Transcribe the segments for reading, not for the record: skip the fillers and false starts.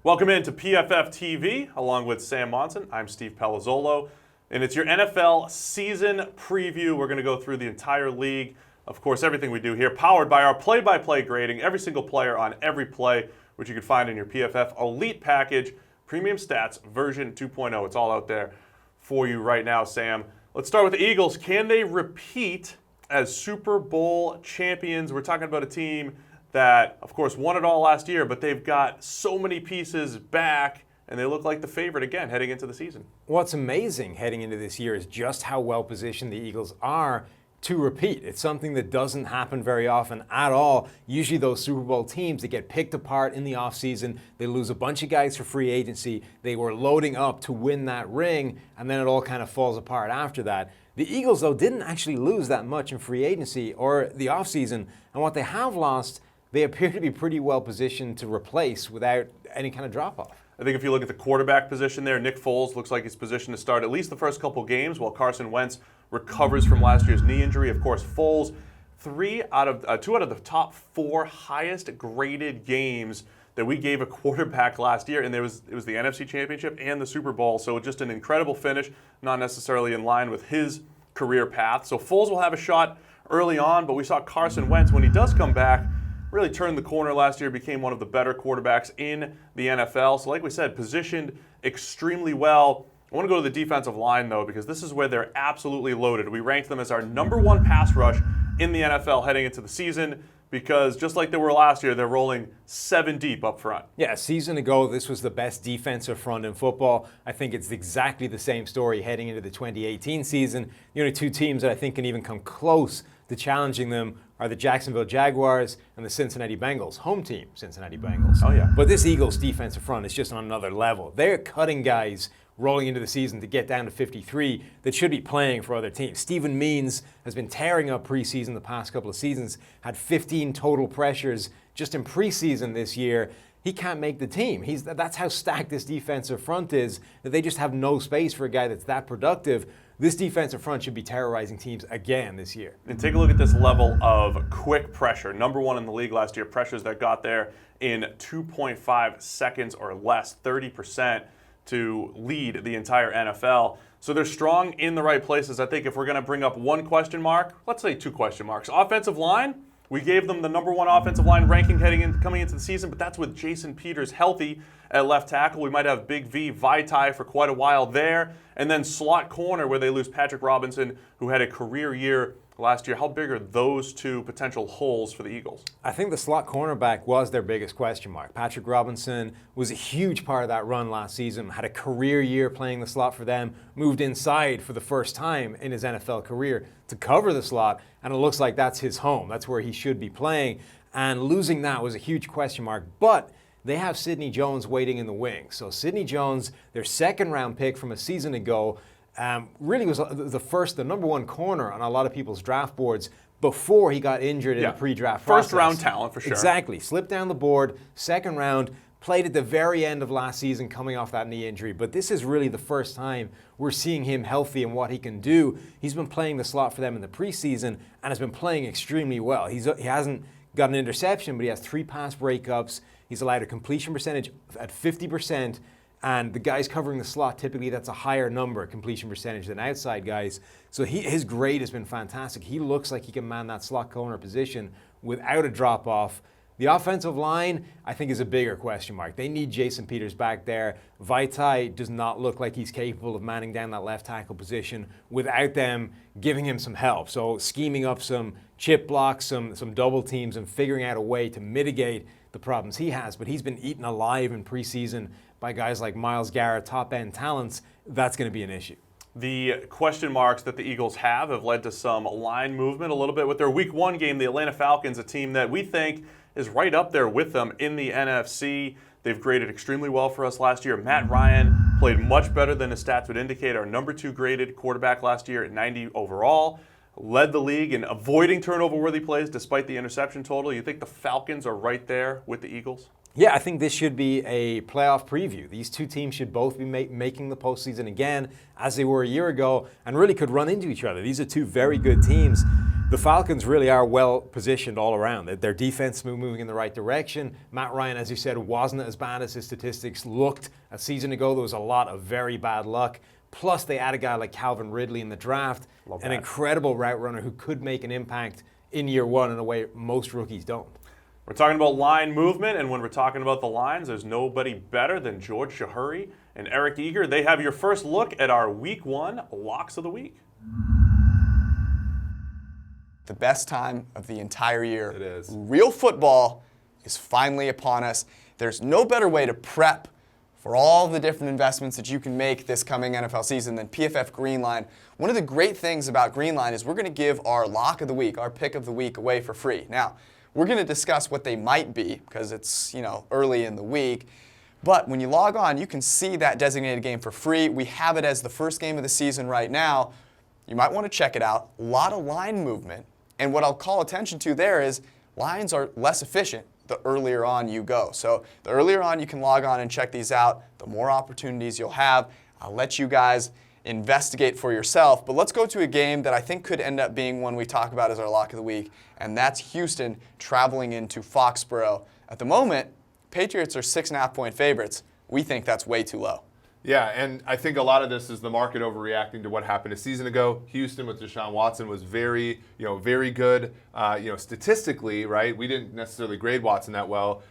Welcome into PFF TV, along with Sam Monson. I'm Steve Palazzolo, and it's your NFL season preview. We're going to go through the entire league. Of course, everything we do here, powered by our play-by-play grading, every single player on every play, which you can find in your PFF Elite Package, Premium Stats version 2.0. It's all out there for you right now, Sam. Let's start with the Eagles. Can they repeat as Super Bowl champions? We're talking about a team that, of course, won it all last year, but they've got so many pieces back, and they look like the favorite again heading into the season. What's amazing heading into this year is just how well positioned the Eagles are to repeat. It's something that doesn't happen very often at all. Usually those Super Bowl teams that get picked apart in the offseason, they lose a bunch of guys for free agency, they were loading up to win that ring, and then it all kind of falls apart after that. The Eagles, though, didn't actually lose that much in free agency or the offseason, and what they have lost, they appear to be pretty well positioned to replace without any kind of drop-off. I think if you look at the quarterback position there, Nick Foles looks like he's positioned to start at least the first couple games while Carson Wentz recovers from last year's knee injury. Of course, Foles, two out of the top four highest graded games that we gave a quarterback last year, and it was the NFC Championship and the Super Bowl, so just an incredible finish, not necessarily in line with his career path. So Foles will have a shot early on, but we saw Carson Wentz, when he does come back, really turned the corner last year, became one of the better quarterbacks in the NFL. So like we said, positioned extremely well. I want to go to the defensive line, though, because this is where they're absolutely loaded. We ranked them as our #1 pass rush in the NFL heading into the season because just like they were last year, they're rolling 7 deep up front. Yeah, a season ago, this was the best defensive front in football. I think it's exactly the same story heading into the 2018 season. The only two teams that I think can even come close to challenging them are the Jacksonville Jaguars and the Cincinnati Bengals, home team Cincinnati Bengals. Oh, yeah. But this Eagles defensive front is just on another level. They're cutting guys rolling into the season to get down to 53 that should be playing for other teams. Steven Means has been tearing up preseason the past couple of seasons, had 15 total pressures just in preseason this year. He can't make the team. That's how stacked this defensive front is, that they just have no space for a guy that's that productive. This defensive front should be terrorizing teams again this year. And take a look at this level of quick pressure. #1 in the league last year, pressures that got there in 2.5 seconds or less, 30% to lead the entire NFL. So they're strong in the right places. I think if we're going to bring up one question mark, let's say 2 question marks. Offensive line, we gave them the #1 offensive line ranking coming into the season, but that's with Jason Peters healthy at left tackle. We might have Big V Vaitai for quite a while there. And then slot corner, where they lose Patrick Robinson, who had a career year last year. How big are those two potential holes for the Eagles? I think the slot cornerback was their biggest question mark. Patrick Robinson was a huge part of that run last season, had a career year playing the slot for them, moved inside for the first time in his NFL career to cover the slot, and it looks like that's his home. That's where he should be playing, and losing that was a huge question mark. But they have Sidney Jones waiting in the wings. So Sidney Jones, their second-round pick from a season ago, really was the #1 corner on a lot of people's draft boards before he got injured in the pre-draft process. First-round talent, for sure. Exactly. Slipped down the board, second round, played at the very end of last season coming off that knee injury. But this is really the first time we're seeing him healthy and what he can do. He's been playing the slot for them in the preseason and has been playing extremely well. He hasn't got an interception, but he has 3 pass breakups. He's allowed a completion percentage at 50%, and the guys covering the slot, typically that's a higher number, completion percentage, than outside guys. So his grade has been fantastic. He looks like he can man that slot corner position without a drop-off. The offensive line, I think, is a bigger question mark. They need Jason Peters back there. Vaitai does not look like he's capable of manning down that left tackle position without them giving him some help. So scheming up some chip blocks, some double teams, and figuring out a way to mitigate the problems he has. But he's been eaten alive in preseason by guys like Myles Garrett, top-end talents. That's going to be an issue. The question marks that the Eagles have led to some line movement a little bit with their Week 1 game. The Atlanta Falcons, a team that we think is right up there with them in the NFC. They've graded extremely well for us last year. Matt Ryan played much better than his stats would indicate. Our #2 graded quarterback last year at 90 overall. Led the league in avoiding turnover-worthy plays despite the interception total. You think the Falcons are right there with the Eagles? Yeah, I think this should be a playoff preview. These two teams should both be making the postseason again, as they were a year ago, and really could run into each other. These are two very good teams. The Falcons really are well positioned all around. Their defense is moving in the right direction. Matt Ryan, as you said, wasn't as bad as his statistics looked a season ago. There was a lot of very bad luck. Plus, they add a guy like Calvin Ridley in the draft, an incredible route runner who could make an impact in year one in a way most rookies don't. We're talking about line movement, and when we're talking about the lines, there's nobody better than George Shahuri and Eric Eager. They have your first look at our Week 1 Locks of the Week. The best time of the entire year. It is. Real football is finally upon us. There's no better way to prep for all the different investments that you can make this coming NFL season than PFF Greenline. One of the great things about Greenline is we're going to give our lock of the week, our pick of the week, away for free. Now, we're going to discuss what they might be because it's, early in the week. But when you log on, you can see that designated game for free. We have it as the first game of the season right now. You might want to check it out. A lot of line movement. And what I'll call attention to there is lines are less efficient the earlier on you go. So the earlier on you can log on and check these out, the more opportunities you'll have. I'll let you guys investigate for yourself. But let's go to a game that I think could end up being one we talk about as our lock of the week, and that's Houston traveling into Foxborough. At the moment, Patriots are 6.5-point favorites. We think that's way too low. Yeah, and I think a lot of this is the market overreacting to what happened a season ago. Houston with Deshaun Watson was very good, statistically, right? We didn't necessarily grade Watson that well.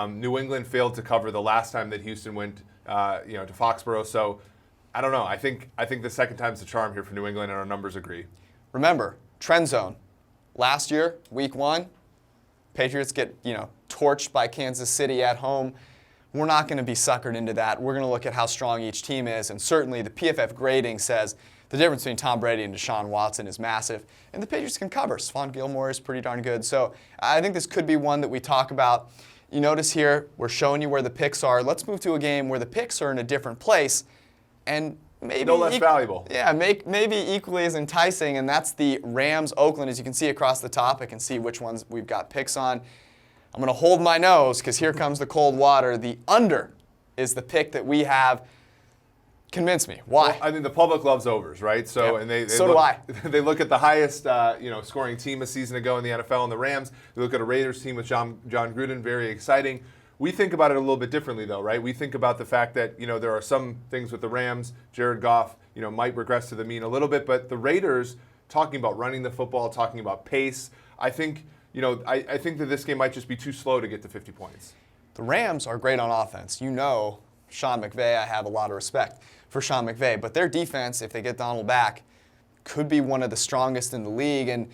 New England failed to cover the last time that Houston went, to Foxborough. So I don't know. I think the second time's the charm here for New England, and our numbers agree. Remember, trend zone. Last year, Week 1, Patriots get torched by Kansas City at home. We're not going to be suckered into that. We're going to look at how strong each team is, and certainly the PFF grading says the difference between Tom Brady and Deshaun Watson is massive, and the Patriots can cover. Stephon Gilmore is pretty darn good. So I think this could be one that we talk about. You notice here, we're showing you where the picks are. Let's move to a game where the picks are in a different place, and maybe no less valuable. Yeah, maybe equally as enticing, and that's the Rams-Oakland. As you can see across the top, I can see which ones we've got picks on. I'm going to hold my nose because here comes the cold water. The under is the pick that we have. Convince me. Why? Well, I think the public loves overs, right? So, yep. and so do I. They look at the highest, scoring team a season ago in the NFL, and the Rams. They look at a Raiders team with John Gruden, very exciting. We think about it a little bit differently, though, right? We think about the fact that there are some things with the Rams. Jared Goff, might regress to the mean a little bit, but the Raiders, talking about running the football, talking about pace, I think. I think that this game might just be too slow to get to 50 points. The Rams are great on offense. Sean McVay, I have a lot of respect for Sean McVay, but their defense, if they get Donald back, could be one of the strongest in the league. And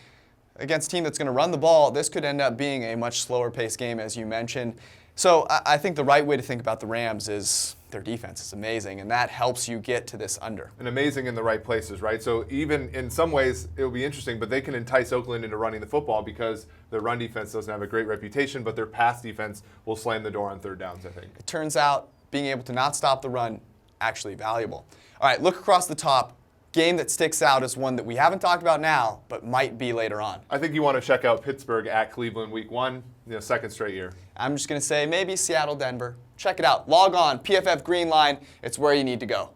against a team that's going to run the ball, this could end up being a much slower paced game, as you mentioned. So I think the right way to think about the Rams is their defense is amazing, and that helps you get to this under. And amazing in the right places, right? So even in some ways, it'll be interesting, but they can entice Oakland into running the football because their run defense doesn't have a great reputation, but their pass defense will slam the door on third downs, I think. It turns out being able to not stop the run, actually valuable. All right, look across the top. Game that sticks out is one that we haven't talked about now, but might be later on. I think you want to check out Pittsburgh at Cleveland Week 1, second straight year. I'm just going to say maybe Seattle, Denver. Check it out. Log on, PFF Greenline. It's where you need to go.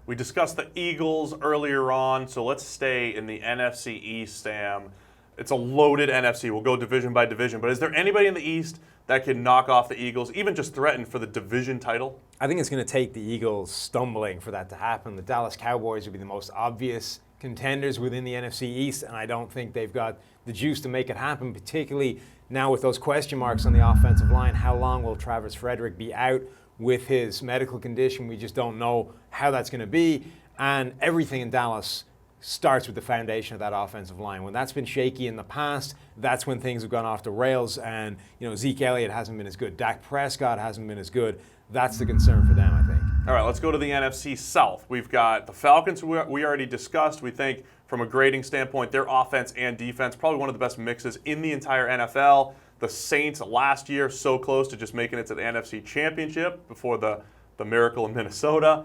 We discussed the Eagles earlier on, so let's stay in the NFC East, Sam. It's a loaded NFC. We'll go division by division, but is there anybody in the East that can knock off the Eagles, even just threaten for the division title? I think it's going to take the Eagles stumbling for that to happen. The Dallas Cowboys would be the most obvious contenders within the NFC East, and I don't think they've got the juice to make it happen, particularly now with those question marks on the offensive line. How long will Travis Frederick be out with his medical condition? We just don't know how that's going to be, and everything in Dallas starts with the foundation of that offensive line. When that's been shaky in the past, that's when things have gone off the rails, and Zeke Elliott hasn't been as good. Dak Prescott hasn't been as good. That's the concern for them, I think. All right, let's go to the NFC South. We've got the Falcons, who we already discussed. We think from a grading standpoint, their offense and defense, probably one of the best mixes in the entire NFL. The Saints last year, so close to just making it to the NFC Championship before the miracle in Minnesota.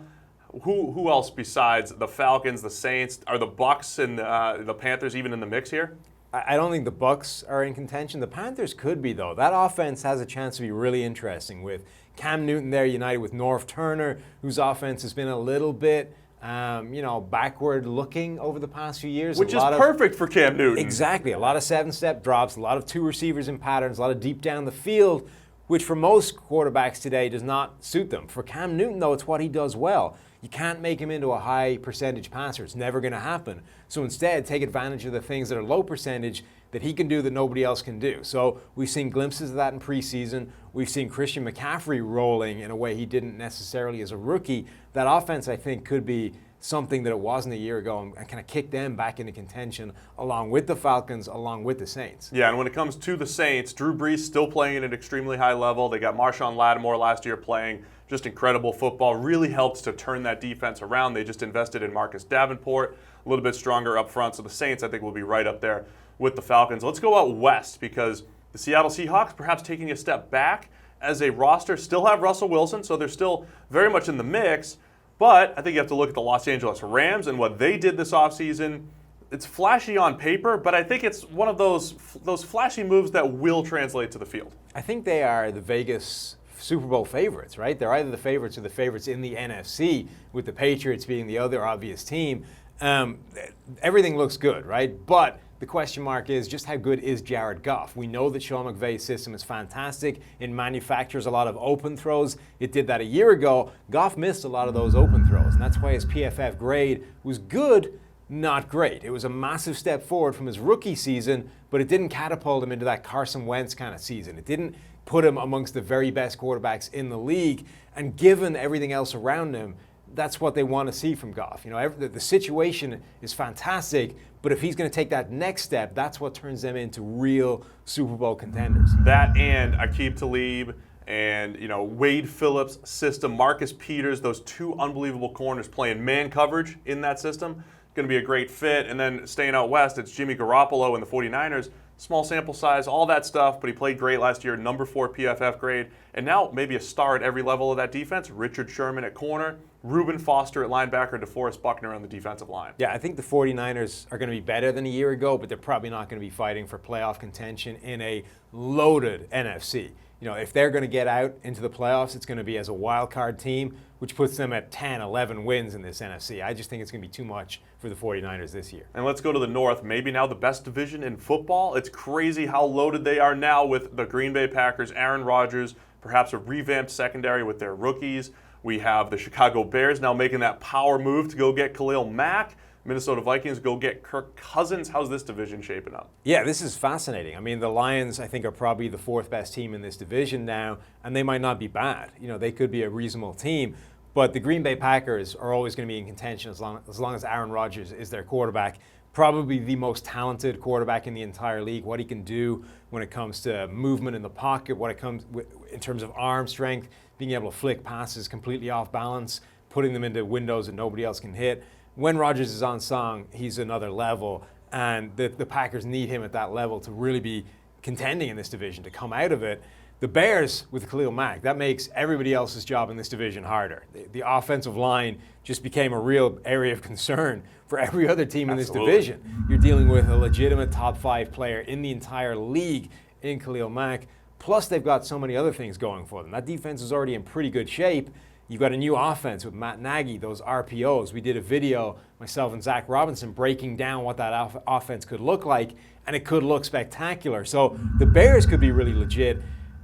Who else besides the Falcons, the Saints? Are the Bucs and the Panthers even in the mix here? I don't think the Bucs are in contention. The Panthers could be, though. That offense has a chance to be really interesting with Cam Newton there united with Norv Turner, whose offense has been a little bit backward looking over the past few years. Which is perfect for Cam Newton. Exactly. A lot of 7-step drops, a lot of 2 receivers in patterns, a lot of deep down the field, which for most quarterbacks today does not suit them. For Cam Newton, though, it's what he does well. You can't make him into a high percentage passer. It's never going to happen. So instead, take advantage of the things that are low percentage that he can do that nobody else can do. So we've seen glimpses of that in preseason. We've seen Christian McCaffrey rolling in a way he didn't necessarily as a rookie. That offense, I think, could be something that it wasn't a year ago and kind of kick them back into contention along with the Falcons, along with the Saints. Yeah, and when it comes to the Saints, Drew Brees still playing at an extremely high level. They got Marshawn Lattimore last year playing just incredible football. Really helps to turn that defense around. They just invested in Marcus Davenport, a little bit stronger up front. So the Saints, I think, will be right up there with the Falcons. Let's go out west because the Seattle Seahawks perhaps taking a step back as a roster. Still have Russell Wilson, so they're still very much in the mix. But I think you have to look at the Los Angeles Rams and what they did this offseason. It's flashy on paper, but I think it's one of those flashy moves that will translate to the field. I think they are the Vegas Super Bowl favorites, right? They're either the favorites or the favorites in the NFC, with the Patriots being the other obvious team. Everything looks good, right? But the question mark is just how good is Jared Goff? We know that Sean McVay's system is fantastic. It manufactures a lot of open throws. It did that a year ago. Goff missed a lot of those open throws, and that's why his PFF grade was good, not great. It was a massive step forward from his rookie season, but it didn't catapult him into that Carson Wentz kind of season. It didn't put him amongst the very best quarterbacks in the league, and given everything else around him, that's what they want to see from Goff. The situation is fantastic, but if he's going to take that next step, that's what turns them into real Super Bowl contenders. That and Aqib Talib and Wade Phillips' system, Marcus Peters, those 2 unbelievable corners playing man coverage in that system, going to be a great fit. And then staying out west, it's Jimmy Garoppolo and the 49ers. Small sample size, all that stuff, but he played great last year, number 4 PFF grade. And now maybe a star at every level of that defense. Richard Sherman at corner, Reuben Foster at linebacker, DeForest Buckner on the defensive line. Yeah, I think the 49ers are going to be better than a year ago, but they're probably not going to be fighting for playoff contention in a loaded NFC. If they're going to get out into the playoffs, it's going to be as a wild card team, which puts them at 10, 11 wins in this NFC. I just think it's going to be too much for the 49ers this year. And let's go to the North, maybe now the best division in football. It's crazy how loaded they are now with the Green Bay Packers, Aaron Rodgers, perhaps a revamped secondary with their rookies. We have the Chicago Bears now making that power move to go get Khalil Mack. Minnesota Vikings go get Kirk Cousins. How's this division shaping up? Yeah, this is fascinating. I mean, the Lions, I think, are probably the 4th best team in this division now, and they might not be bad. They could be a reasonable team. But the Green Bay Packers are always going to be in contention as long as Aaron Rodgers is their quarterback. Probably the most talented quarterback in the entire league. What he can do when it comes to movement in the pocket, what it comes in terms of arm strength, being able to flick passes completely off balance, putting them into windows that nobody else can hit. When Rodgers is on song, he's another level, and the Packers need him at that level to really be contending in this division, to come out of it. The Bears with Khalil Mack, that makes everybody else's job in this division harder. The offensive line just became a real area of concern for every other team in this division. You're dealing with a legitimate top 5 player in the entire league in Khalil Mack, plus they've got so many other things going for them. That defense is already in pretty good shape. You've got a new offense with Matt Nagy, those RPOs. We did a video, myself and Zach Robinson, breaking down what that offense could look like, and it could look spectacular. So the Bears could be really legit.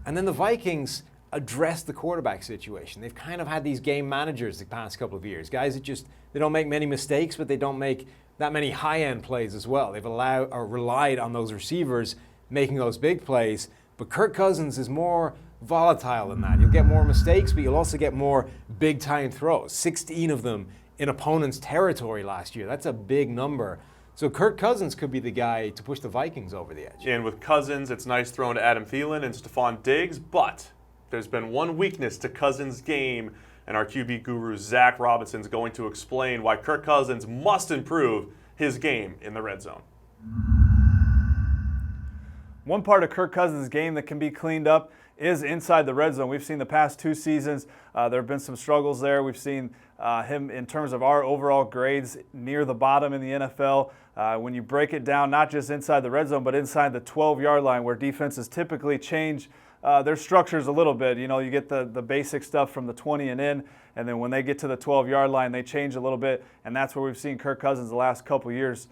And then the Vikings address the quarterback situation. They've kind of had these game managers the past couple of years. Guys that they don't make many mistakes, but they don't make that many high-end plays as well. They've relied on those receivers making those big plays. But Kirk Cousins is more volatile than that. You'll get more mistakes, but you'll also get more big-time throws. 16 of them in opponents' territory last year. That's a big number. So Kirk Cousins could be the guy to push the Vikings over the edge. And with Cousins, it's nice throwing to Adam Thielen and Stephon Diggs, but there's been one weakness to Cousins' game, and our QB guru Zach Robinson is going to explain why Kirk Cousins must improve his game in the red zone. One part of Kirk Cousins' game that can be cleaned up is inside the red zone. We've seen the past 2 seasons, there have been some struggles there. We've seen him in terms of our overall grades near the bottom in the NFL. When you break it down, not just inside the red zone, but inside the 12-yard line where defenses typically change their structures a little bit. You know, you get the basic stuff from the 20 and in, and then when they get to the 12-yard line, they change a little bit, and that's where we've seen Kirk Cousins the last couple years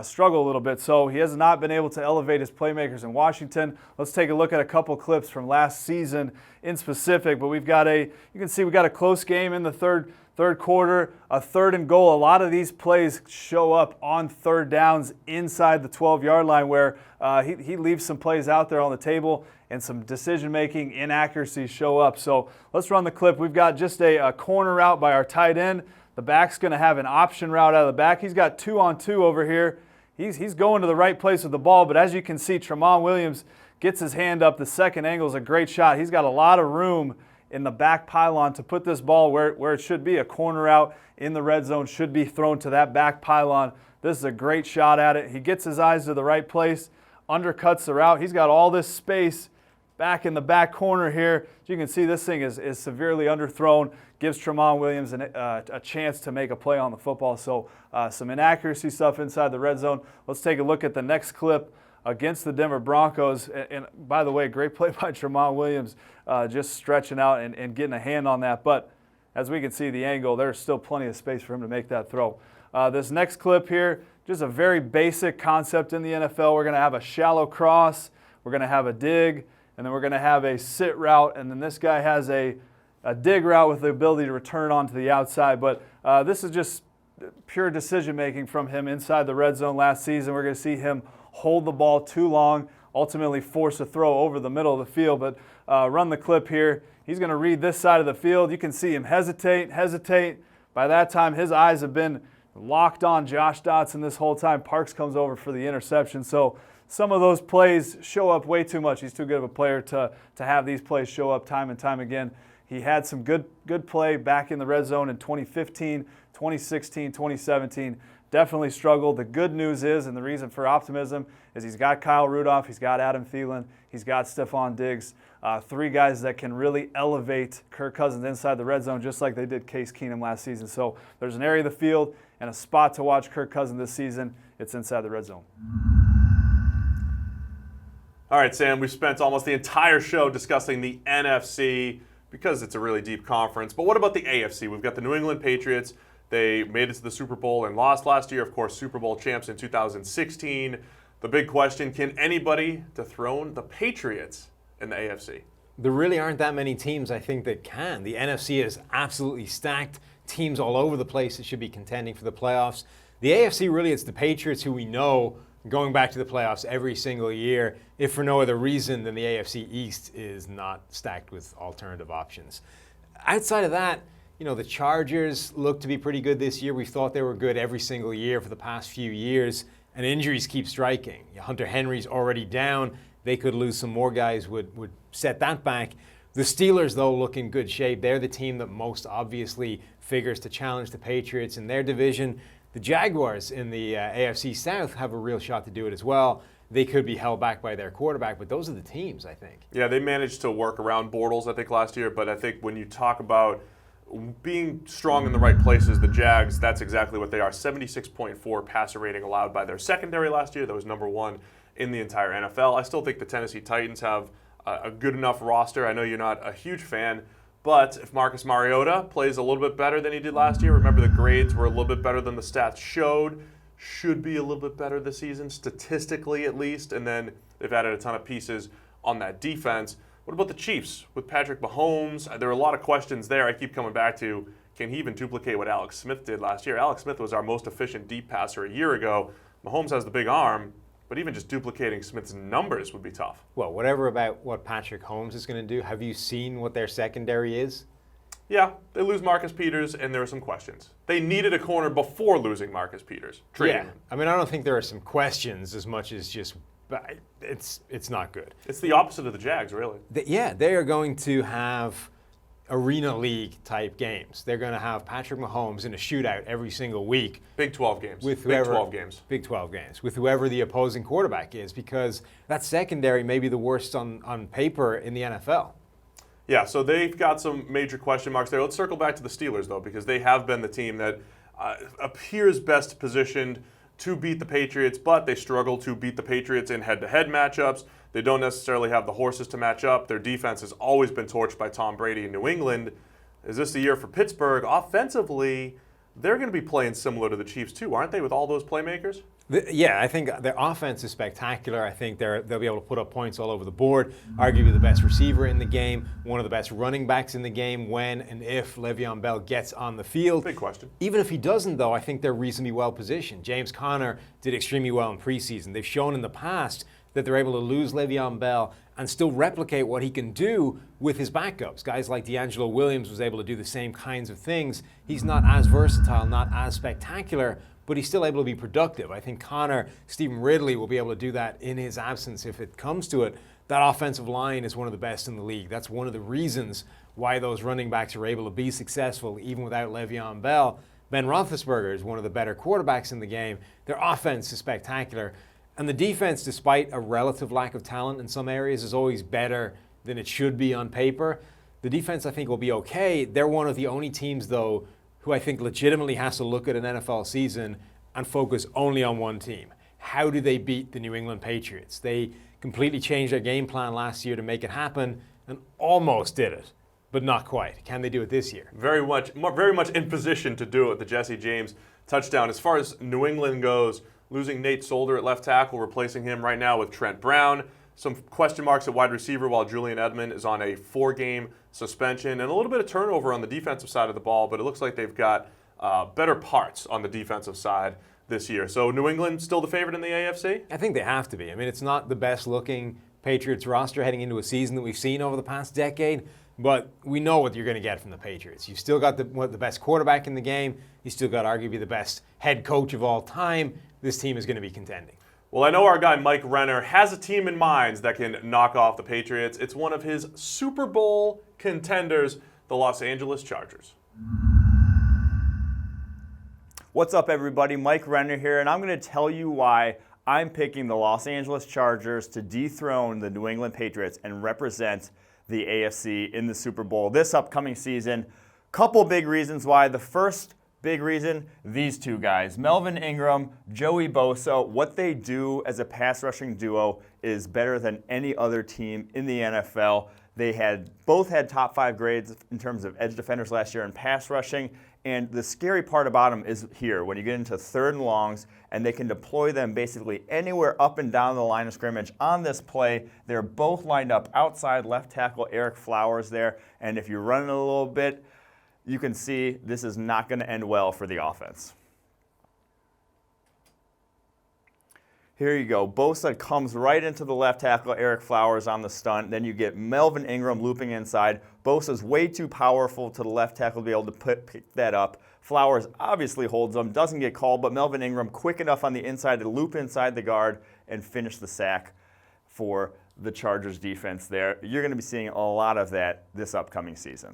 struggle a little bit. So he has not been able to elevate his playmakers in Washington. Let's take a look at a couple clips from last season in specific. But you can see we got a close game in the third quarter, a 3rd and goal. A lot of these plays show up on 3rd downs inside the 12-yard line where he leaves some plays out there on the table and some decision-making inaccuracies show up. So let's run the clip. We've got just a corner route by our tight end. The back's going to have an option route out of the back. He's got 2-on-2 over here. He's going to the right place with the ball, but as you can see, Tramon Williams gets his hand up. The second angle is a great shot. He's got a lot of room in the back pylon to put this ball where it should be. A corner out in the red zone should be thrown to that back pylon. This is a great shot at it. He gets his eyes to the right place, undercuts the route. He's got all this space back in the back corner here. As you can see, this thing is severely underthrown, gives Tramon Williams a chance to make a play on the football. So some inaccuracy stuff inside the red zone. Let's take a look at the next clip against the Denver Broncos. And by the way, great play by Tramon Williams, just stretching out and getting a hand on that. But as we can see the angle, there's still plenty of space for him to make that throw. This next clip here, just a very basic concept in the NFL. We're going to have a shallow cross, we're going to have a dig, and then we're going to have a sit route, and then this guy has a dig route with the ability to return onto the outside. But this is just pure decision-making from him inside the red zone last season. We're going to see him hold the ball too long, ultimately force a throw over the middle of the field. But run the clip here. He's going to read this side of the field. You can see him hesitate. By that time, his eyes have been locked on Josh Dotson this whole time. Parks comes over for the interception. So some of those plays show up way too much. He's too good of a player to have these plays show up time and time again. He had some good play back in the red zone in 2015, 2016, 2017. Definitely struggled. The good news is, and the reason for optimism, is he's got Kyle Rudolph, he's got Adam Thielen, he's got Stephon Diggs. 3 guys that can really elevate Kirk Cousins inside the red zone, just like they did Case Keenum last season. So there's an area of the field and a spot to watch Kirk Cousins this season. It's inside the red zone. All right, Sam, we've spent almost the entire show discussing the NFC because it's a really deep conference. But what about the AFC? We've got the New England Patriots. They made it to the Super Bowl and lost last year. Of course, Super Bowl champs in 2016. The big question, can anybody dethrone the Patriots in the AFC? There really aren't that many teams, I think, that can. The NFC is absolutely stacked. Teams all over the place that should be contending for the playoffs. The AFC, really, it's the Patriots who we know going back to the playoffs every single year, if for no other reason than the AFC East is not stacked with alternative options. Outside of that, you know, the Chargers look to be pretty good this year. We thought they were good every single year for the past few years, and injuries keep striking. Hunter Henry's already down. They could lose some more guys, would set that back. The Steelers, though, look in good shape. They're the team that most obviously figures to challenge the Patriots in their division. The Jaguars in the AFC South have a real shot to do it as well. They could be held back by their quarterback, but those are the teams, I think. Yeah, they managed to work around Bortles, I think, last year. But I think when you talk about being strong in the right places, the Jags, that's exactly what they are. 76.4 passer rating allowed by their secondary last year. That was number 1 in the entire NFL. I still think the Tennessee Titans have a good enough roster. I know you're not a huge fan, but if Marcus Mariota plays a little bit better than he did last year, remember the grades were a little bit better than the stats showed, should be a little bit better this season, statistically at least, and then they've added a ton of pieces on that defense. What about the Chiefs with Patrick Mahomes? There are a lot of questions there. I keep coming back to, can he even duplicate what Alex Smith did last year? Alex Smith was our most efficient deep passer a year ago. Mahomes has the big arm, but even just duplicating Smith's numbers would be tough. Well, whatever about what Patrick Mahomes is going to do, have you seen what their secondary is? Yeah, they lose Marcus Peters, and there are some questions. They needed a corner before losing Marcus Peters. Yeah, I mean, I don't think there are some questions as much as just it's not good. It's the opposite of the Jags, really. They are going to have Arena League type games. They're going to have Patrick Mahomes in a shootout every single week. Big 12 games. With whoever, Big 12 games. Big 12 games. With whoever the opposing quarterback is, because that secondary may be the worst on paper in the NFL. Yeah, so they've got some major question marks there. Let's circle back to the Steelers, though, because they have been the team that appears best positioned to beat the Patriots, but they struggle to beat the Patriots in head-to-head matchups. They don't necessarily have the horses to match up. Their defense has always been torched by Tom Brady in New England. Is this the year for Pittsburgh? Offensively, they're going to be playing similar to the Chiefs too, aren't they, with all those playmakers? Yeah, I think their offense is spectacular. I think they'll be able to put up points all over the board. Arguably the best receiver in the game, one of the best running backs in the game when and if Le'Veon Bell gets on the field. Big question. Even if he doesn't, though, I think they're reasonably well positioned. James Conner did extremely well in preseason. They've shown in the past that they're able to lose Le'Veon Bell and still replicate what he can do with his backups. Guys like D'Angelo Williams was able to do the same kinds of things. He's not as versatile, not as spectacular, but he's still able to be productive. I think Connor, Stephen Ridley will be able to do that in his absence if it comes to it. That offensive line is one of the best in the league. That's one of the reasons why those running backs are able to be successful even without Le'Veon Bell. Ben Roethlisberger is one of the better quarterbacks in the game. Their offense is spectacular. And the defense, despite a relative lack of talent in some areas, is always better than it should be on paper. The defense, I think, will be okay. They're one of the only teams, though, who I think legitimately has to look at an NFL season and focus only on one team. How do they beat the New England Patriots? They completely changed their game plan last year to make it happen and almost did it, but not quite. Can they do it this year? Very much in position to do it, the Jesse James touchdown. As far as New England goes, losing Nate Solder at left tackle, replacing him right now with Trent Brown. Some question marks at wide receiver while Julian Edelman is on a 4-game suspension, and a little bit of turnover on the defensive side of the ball, but it looks like they've got better parts on the defensive side this year. So New England still the favorite in the AFC? I think they have to be. I mean, it's not the best looking Patriots roster heading into a season that we've seen over the past decade, but we know what you're going to get from the Patriots. You've still got the best quarterback in the game. You've still got arguably the best head coach of all time. This team is going to be contending. Well, I know our guy Mike Renner has a team in mind that can knock off the Patriots. It's one of his Super Bowl contenders, the Los Angeles Chargers. What's up, everybody? Mike Renner here, and I'm going to tell you why I'm picking the Los Angeles Chargers to dethrone the New England Patriots and represent the AFC in the Super Bowl this upcoming season. Couple big reasons why. The first big reason, these two guys, Melvin Ingram, Joey Bosa, what they do as a pass rushing duo is better than any other team in the NFL. They both had top 5 grades in terms of edge defenders last year in pass rushing. And the scary part about them is here, when you get into 3rd and longs, and they can deploy them basically anywhere up and down the line of scrimmage. On this play, they're both lined up outside left tackle Eric Flowers there. And if you're running a little bit, you can see this is not going to end well for the offense. Here you go. Bosa comes right into the left tackle, Eric Flowers on the stunt. Then you get Melvin Ingram looping inside. Bosa's way too powerful to the left tackle to be able to pick that up. Flowers obviously holds him, doesn't get called, but Melvin Ingram quick enough on the inside to loop inside the guard and finish the sack for the Chargers defense there. You're going to be seeing a lot of that this upcoming season.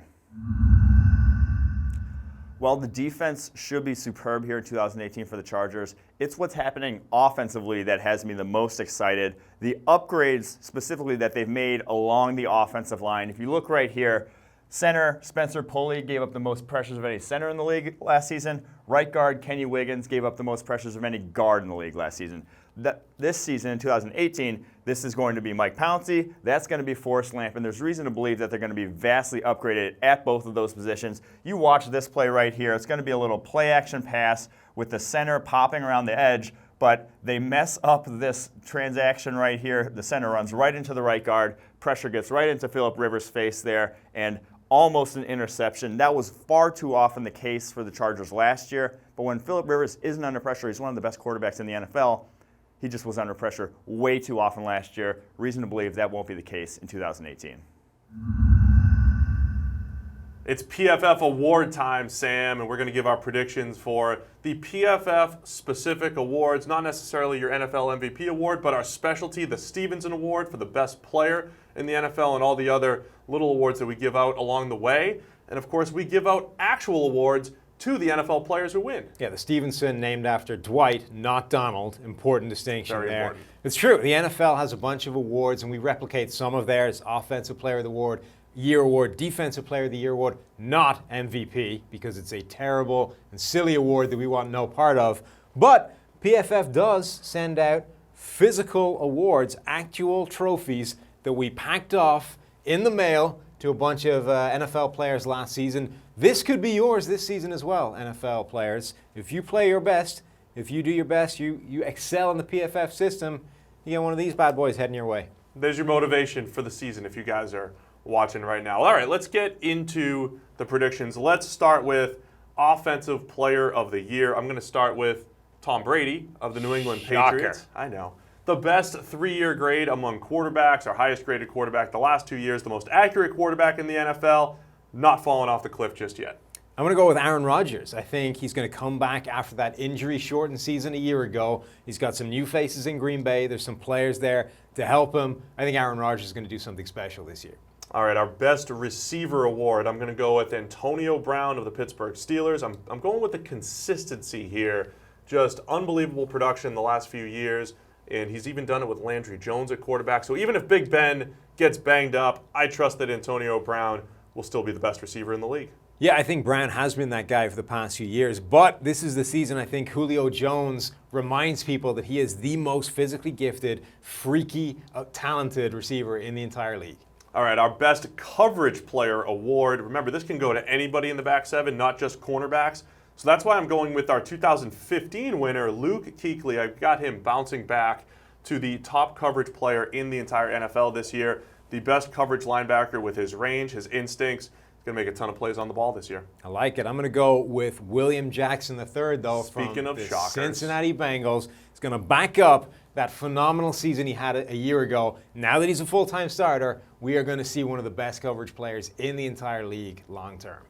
While the defense should be superb here in 2018 for the Chargers, it's what's happening offensively that has me the most excited. The upgrades specifically that they've made along the offensive line. If you look right here, center Spencer Pulley gave up the most pressures of any center in the league last season. Right guard Kenny Wiggins gave up the most pressures of any guard in the league last season. This season, in 2018, this is going to be Mike Pouncey. That's going to be Forrest Lamp, and there's reason to believe that they're going to be vastly upgraded at both of those positions. You watch this play right here. It's going to be a little play-action pass with the center popping around the edge, but they mess up this transaction right here. The center runs right into the right guard. Pressure gets right into Phillip Rivers' face there, and almost an interception. That was far too often the case for the Chargers last year, but when Phillip Rivers isn't under pressure, he's one of the best quarterbacks in the NFL. He just was under pressure way too often last year. Reason to believe that won't be the case in 2018. It's PFF award time, Sam, and we're going to give our predictions for the PFF specific awards, not necessarily your NFL MVP award, but our specialty, the Stevenson Award for the best player in the NFL, and all the other little awards that we give out along the way. And of course, we give out actual awards to the NFL players who win. Yeah, the Stevenson named after Dwight, not Donald. Important distinction Very there. important. It's true. The NFL has a bunch of awards, and we replicate some of theirs. Offensive Player of the Award, Year Award, Defensive Player of the Year Award, not MVP, because it's a terrible and silly award that we want no part of. But PFF does send out physical awards, actual trophies that we packed off in the mail to a bunch of NFL players last season. This could be yours this season as well, NFL players. If you play your best, if you do your best, you excel in the PFF system, you get one of these bad boys heading your way. There's your motivation for the season if you guys are watching right now. All right, let's get into the predictions. Let's start with Offensive Player of the Year. I'm going to start with Tom Brady of the New England Patriots. I know. The best 3-year grade among quarterbacks, our highest graded quarterback the last 2 years, the most accurate quarterback in the NFL, not falling off the cliff just yet. I'm going to go with Aaron Rodgers. I think he's going to come back after that injury-shortened season a year ago. He's got some new faces in Green Bay. There's some players there to help him. I think Aaron Rodgers is going to do something special this year. All right, our best receiver award, I'm going to go with Antonio Brown of the Pittsburgh Steelers. I'm going with the consistency here. Just unbelievable production the last few years, and he's even done it with Landry Jones at quarterback. So even if Big Ben gets banged up, I trust that Antonio Brown will still be the best receiver in the league. Yeah, I think Brown has been that guy for the past few years, but this is the season I think Julio Jones reminds people that he is the most physically gifted, freaky, talented receiver in the entire league. All right, our best coverage player award. Remember, this can go to anybody in the back seven, not just cornerbacks. So that's why I'm going with our 2015 winner, Luke Kuechly. I've got him bouncing back to the top coverage player in the entire NFL this year. The best coverage linebacker with his range, his instincts. He's going to make a ton of plays on the ball this year. I like it. I'm going to go with William Jackson III, though, Speaking of the shockers, Cincinnati Bengals. He's going to back up that phenomenal season he had a year ago. Now that he's a full-time starter, we are going to see one of the best coverage players in the entire league long term.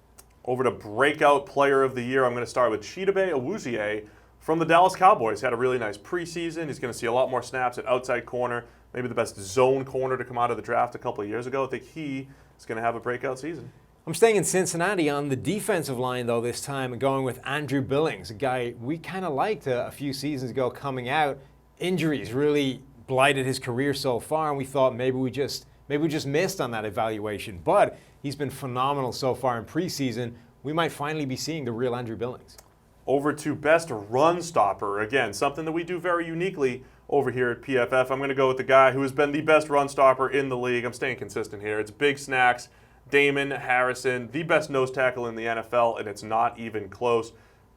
Over to breakout player of the year, I'm going to start with Chidobe Awuzie from the Dallas Cowboys. He had a really nice preseason. He's going to see a lot more snaps at outside corner, maybe the best zone corner to come out of the draft a couple of years ago. I think he is going to have a breakout season. I'm staying in Cincinnati on the defensive line, though, this time, and going with Andrew Billings, a guy we kind of liked a few seasons ago coming out. Injuries really blighted his career so far, and we thought maybe we just missed on that evaluation. But he's been phenomenal so far in preseason. We might finally be seeing the real Andrew Billings. Over to best run stopper. Again, something that we do very uniquely over here at PFF. I'm going to go with the guy who has been the best run stopper in the league. I'm staying consistent here. It's Big Snacks, Damon Harrison, the best nose tackle in the NFL, and it's not even close.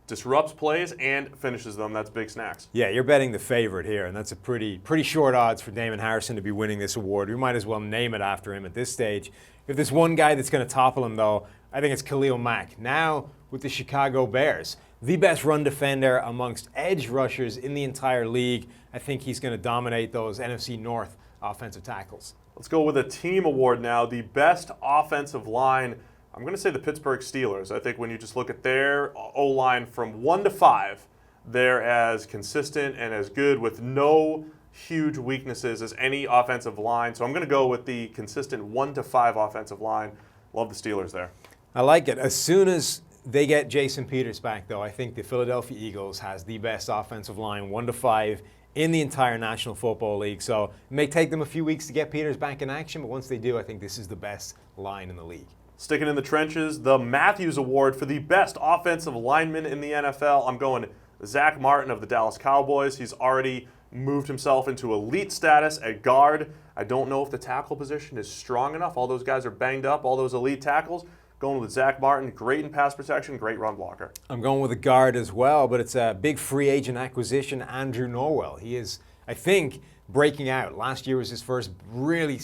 Disrupts plays and finishes them. That's Big Snacks. Yeah, you're betting the favorite here, and that's a pretty short odds for Damon Harrison to be winning this award. We might as well name it after him at this stage. If there's one guy that's going to topple him, though, I think it's Khalil Mack. Now with the Chicago Bears, the best run defender amongst edge rushers in the entire league. I think he's going to dominate those NFC North offensive tackles. Let's go with a team award now. The best offensive line. I'm going to say the Pittsburgh Steelers. I think when you just look at their O-line from 1 to 5, they're as consistent and as good with no huge weaknesses as any offensive line. So I'm going to go with the consistent 1 to 5 offensive line. Love the Steelers there. I like it. As soon as they get Jason Peters back, though, I think the Philadelphia Eagles has the best offensive line, 1 to 5, in the entire National Football League. So it may take them a few weeks to get Peters back in action, but once they do, I think this is the best line in the league. Sticking in the trenches, the Matthews Award for the best offensive lineman in the NFL. I'm going Zach Martin of the Dallas Cowboys. He's already moved himself into elite status at guard. I don't know if the tackle position is strong enough. All those guys are banged up, all those elite tackles. Going with Zach Martin, great in pass protection, great run blocker. I'm going with a guard as well, but it's a big free agent acquisition, Andrew Norwell. He is, I think, breaking out. Last year was his first really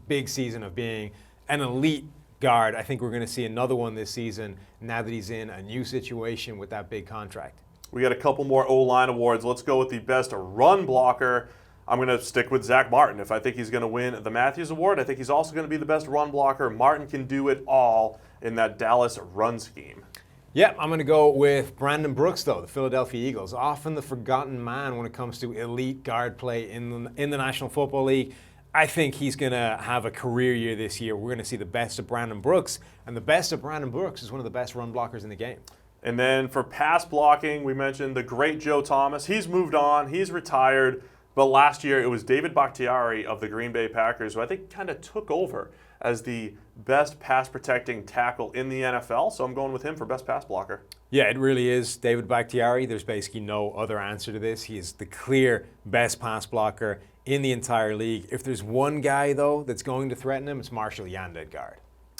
big season of being an elite guard. I think we're going to see another one this season now that he's in a new situation with that big contract. We got a couple more O-line awards. Let's go with the best run blocker. I'm going to stick with Zach Martin. If I think he's going to win the Matthews Award, I think he's also going to be the best run blocker. Martin can do it all in that Dallas run scheme. Yeah, I'm going to go with Brandon Brooks, though, the Philadelphia Eagles. Often the forgotten man when it comes to elite guard play in the National Football League. I think he's going to have a career year this year. We're going to see the best of Brandon Brooks, and the best of Brandon Brooks is one of the best run blockers in the game. And then for pass blocking, we mentioned the great Joe Thomas. He's moved on. He's retired. But last year, it was David Bakhtiari of the Green Bay Packers, who I think kind of took over as the best pass-protecting tackle in the NFL. So I'm going with him for best pass blocker. Yeah, it really is David Bakhtiari. There's basically no other answer to this. He is the clear best pass blocker in the entire league. If there's one guy, though, that's going to threaten him, it's Marshall Yanda at guard.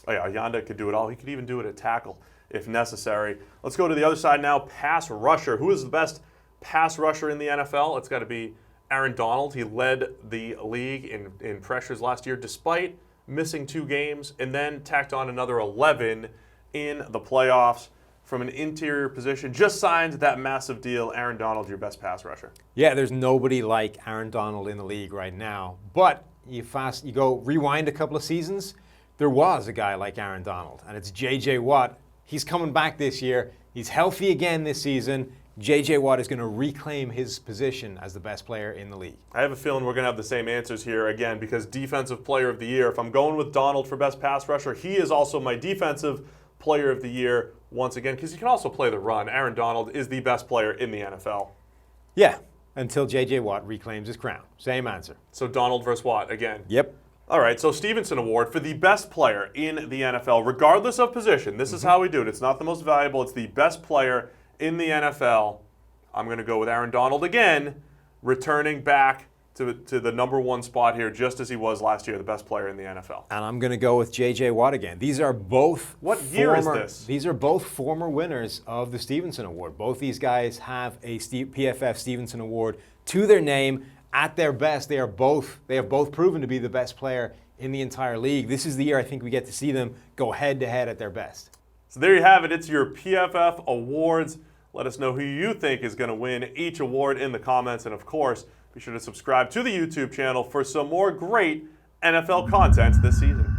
Oh yeah, Yanda could do it all. He could even do it at tackle if necessary. Let's go to the other side now. Pass rusher. Who is the best pass rusher in the NFL? It's got to be Aaron Donald. He led the league in pressures last year despite missing 2 games and then tacked on another 11 in the playoffs from an interior position. Just signed that massive deal. Aaron Donald, your best pass rusher. Yeah, there's nobody like Aaron Donald in the league right now. But you go rewind a couple of seasons, there was a guy like Aaron Donald, and it's J.J. Watt. He's coming back this year. He's healthy again this season. J.J. Watt is going to reclaim his position as the best player in the league. I have a feeling we're going to have the same answers here again because Defensive Player of the Year. If I'm going with Donald for best pass rusher, he is also my Defensive Player of the Year once again because he can also play the run. Aaron Donald is the best player in the NFL. Yeah, until J.J. Watt reclaims his crown. Same answer. So Donald versus Watt again. Yep. All right, so Stevenson Award for the best player in the NFL, regardless of position. This is how we do it. It's not the most valuable. It's the best player in the NFL. I'm going to go with Aaron Donald again, returning back to the number 1 spot here, just as he was last year, the best player in the NFL. And I'm going to go with J.J. Watt again. These are both What year is this? These are both former winners of the Stevenson Award. Both these guys have a PFF Stevenson Award to their name. At their best, they have both proven to be the best player in the entire league. This is the year I think we get to see them go head-to-head at their best. So there you have it. It's your PFF Awards. Let us know who you think is going to win each award in the comments. And of course, be sure to subscribe to the YouTube channel for some more great NFL content this season.